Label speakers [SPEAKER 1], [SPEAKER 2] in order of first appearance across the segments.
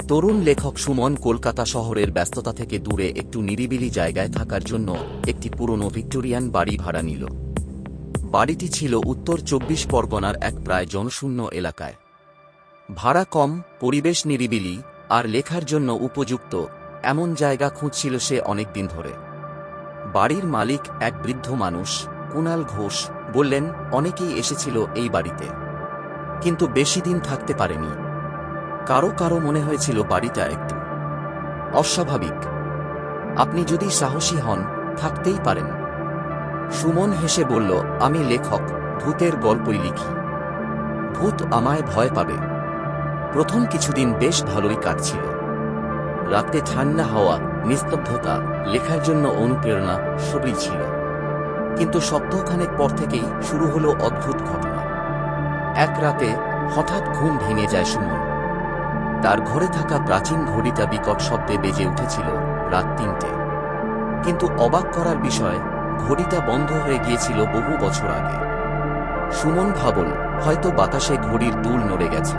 [SPEAKER 1] তরুণ লেখক সুমন কলকাতা শহরের ব্যস্ততা থেকে দূরে একটু নিরিবিলি জায়গায় থাকার জন্য একটি পুরনো ভিক্টোরিয়ান বাড়ি ভাড়া নিল। বাড়িটি ছিল উত্তর ২৪ পরগনার এক প্রায় জনশূন্য এলাকায়। ভাড়া কম, পরিবেশ নিরিবিলি আর লেখার জন্য উপযুক্ত এমন জায়গা খুঁজছিল সে অনেক দিন ধরে। বাড়ির মালিক এক বৃদ্ধ মানুষ, কুণাল ঘোষ, বললেন অনেকেই এসেছিল এই বাড়িতে, কিন্তু বেশি দিন থাকতে পারেনি। কারো কারো মনে হয়েছিল বাড়িটা একটু অস্বাভাবিক। আপনি যদি সাহসী হন, থাকতেই পারেন। সুমন হেসে বলল, আমি লেখক, ভূতের গল্পই লিখি। ভূত আমায় ভয় পাবে। প্রথম কিছুদিন বেশ ভালোই কাটছিল। রাতে ঠান্ডা হাওয়া, নিস্তব্ধতা, লেখার জন্য অনুপ্রেরণা সবই ছিল। কিন্তু সপ্তাহখানেক পর থেকেই শুরু হলো অদ্ভুত ঘটনা। এক রাতে হঠাৎ ঘুম ভেঙে যায় সুমন। তার ঘরে থাকা প্রাচীন ঘড়িটা বিকট শব্দে বেজে উঠেছিল রাত ৩টে। কিন্তু অবাক করার বিষয়, ঘড়িটা বন্ধ হয়ে গিয়েছিল বহু বছর আগে। সুমন ভাবল হয়তো বাতাসে ঘড়ির দুল নড়ে গেছে।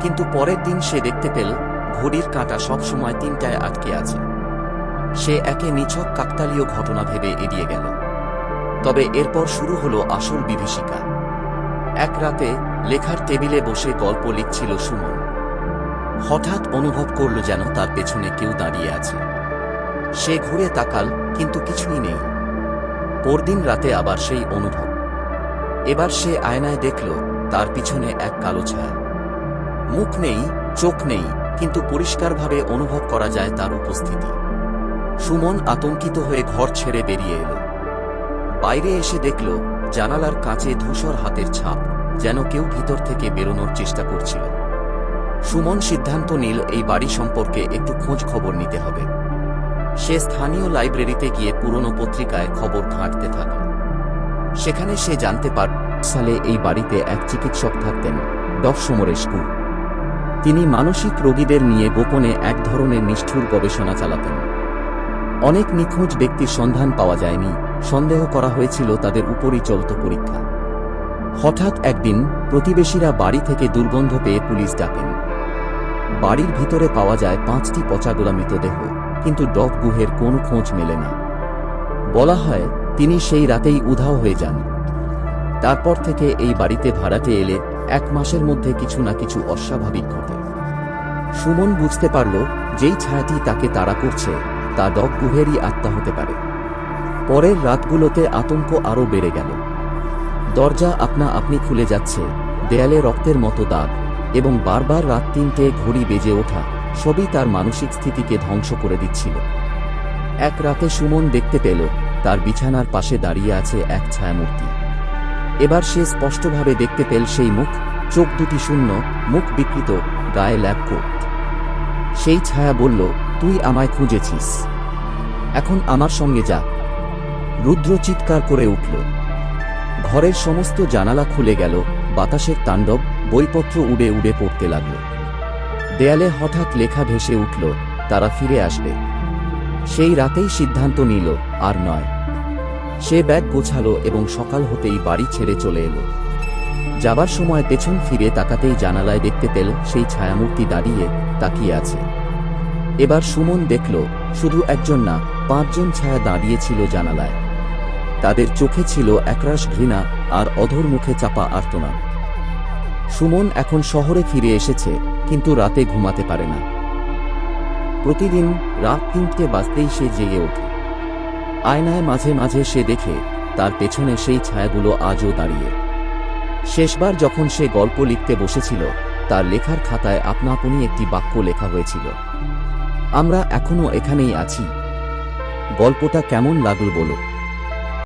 [SPEAKER 1] কিন্তু পরের দিন সে দেখতে পেল ঘড়ির কাঁটা সবসময় ৩টায় আটকে আছে। সে একে নিছক কাকতালীয় ঘটনা ভেবে এড়িয়ে গেল। তবে এরপর শুরু হলো আসল বিভীষিকা। এক রাতে লেখার টেবিলে বসে গল্প লিখছিল সুমন। হঠাৎ অনুভব করল যেন তার পেছনে কেউ দাঁড়িয়ে আছে। সে ঘুরে তাকাল, কিন্তু কিছুই নেই। পরদিন রাতে আবার সেই অনুভব। এবার সে আয়নায় দেখল তার পিছনে এক কালো ছায়া। মুখ নেই, চোখ নেই, কিন্তু পরিষ্কারভাবে অনুভব করা যায় তার উপস্থিতি। সুমন আতঙ্কিত হয়ে ঘর ছেড়ে বেরিয়ে এল। বাইরে এসে দেখল জানালার কাঁচে ধূসর হাতের ছাপ, যেন কেউ ভিতর থেকে বেরোনোর চেষ্টা করছিল। সুমন সিদ্ধান্ত নিল এই বাড়ি সম্পর্কে একটু খোঁজ খবর নিতে হবে। সে স্থানীয় লাইব্রেরিতে গিয়ে পুরনো পত্রিকায় খবর ঘাঁটতে থাকল। সেখানে সে জানতে পারল সালে এই বাড়িতে এক চিকিৎসক থাকতেন, ডঃ সমরেশ গুহ। তিনি মানসিক রোগীদের নিয়ে গোপনে এক ধরনের নিষ্ঠুর গবেষণা চালাতেন। অনেক নিখোঁজ ব্যক্তির সন্ধান পাওয়া যায়নি, সন্দেহ করা হয়েছিল তাদের উপরই চলত পরীক্ষা। হঠাৎ একদিন প্রতিবেশীরা বাড়ি থেকে দুর্গন্ধ পেয়ে পুলিশ ডাকেন। বাড়ির ভিতরে পাওয়া যায় 5টি পচাগোলা মৃতদেহ, কিন্তু ডঃ গুহের কোনো খোঁজ মেলে না। বলা হয় তিনি সেই রাতেই উধাও হয়ে যান। তারপর থেকে এই বাড়িতে ভাড়াটে এলে 1 মাসের মধ্যে কিছু না কিছু অস্বাভাবিক ঘটে। সুমন বুঝতে পারল যেই ছায়াটি তাকে তাড়া করছে তা ডঃ গুহেরই আত্মা হতে পারে। পরের রাতগুলোতে আতঙ্ক আরও বেড়ে গেল। দরজা আপনা আপনি খুলে যাচ্ছে, দেয়ালে রক্তের মতো দাগ, এবং বারবার রাত ৩টে ঘড়ি বেজে ওঠা, সবই তার মানসিক স্থিতিকে ধ্বংস করে দিচ্ছিল। এক রাতে সুমন দেখতে পেল তার বিছানার পাশে দাঁড়িয়ে আছে এক ছায়ামূর্তি। এবার সে স্পষ্টভাবে দেখতে পেল সেই মুখ, চোখ দুটি শূন্য, মুখ বিকৃত, গায়ে ল্যাব কোট। সেই ছায়া বলল, তুই আমায় খুঁজেছিস, এখন আমার সঙ্গে যা। রুদ্র চিৎকার করে উঠল। ঘরের সমস্ত জানালা খুলে গেল, বাতাসের তাণ্ডব, বইপত্র উড়ে উড়ে পড়তে লাগল। দেয়ালে হঠাৎ লেখা ভেসে উঠল, তারা ফিরে আসবে। সেই রাতেই সিদ্ধান্ত নিল, আর নয়। সে ব্যাগ গোছালো এবং সকাল হতেই বাড়ি ছেড়ে চলে এলো। যাবার সময় পেছন ফিরে তাকাতেই জানালায় দেখতে পেল সেই ছায়ামূর্তি দাঁড়িয়ে তাকিয়ে আছে। এবার সুমন দেখল শুধু একজন না, 5 জন ছায়া দাঁড়িয়েছিল জানালায়। তাদের চোখে ছিল একরাশ ঘৃণা আর অধর মুখে চাপা আর্তনাদ। সুমন এখন শহরে ফিরে এসেছে, কিন্তু রাতে ঘুমাতে পারে না। প্রতিদিন রাত 3টে বাজতেই সে জেগে ওঠে। আয়নায় মাঝে মাঝে সে দেখে তার পেছনে সেই ছায়াগুলো আজও দাঁড়িয়ে। শেষবার যখন সে গল্প লিখতে বসেছিল, তার লেখার খাতায় আপনা আপনি একটি বাক্য লেখা হয়েছিল, আমরা এখনো এখানেই আছি। গল্পটা কেমন লাগলো বলো।